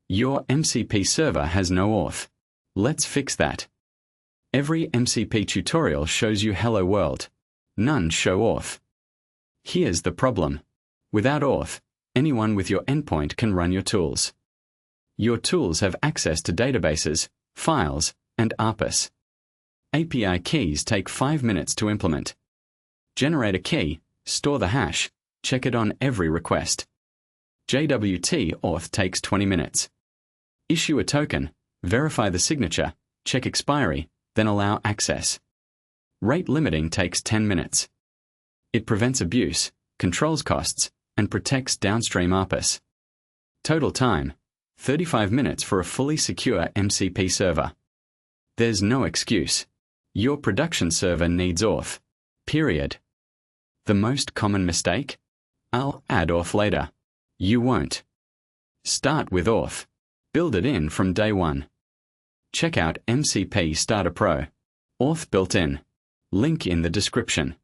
Your MCP server has no auth. Let's fix that. Every MCP tutorial shows you Hello World. None show auth. Here's the problem. Without auth, anyone with your endpoint can run your tools. Your tools have access to databases, files, and APIs. API keys take 5 minutes to implement. Generate a key, store the hash, check it on every request. JWT auth takes 20 minutes. Issue a token, verify the signature, check expiry, then allow access. Rate limiting takes 10 minutes. It prevents abuse, controls costs, and protects downstream APIs. Total time, 35 minutes for a fully secure MCP server. There's no excuse. Your production server needs auth. Period. The most common mistake? I'll add auth later. You won't. Start with auth. Build it in from day one. Check out MCP Starter Pro. Auth built in. Link in the description.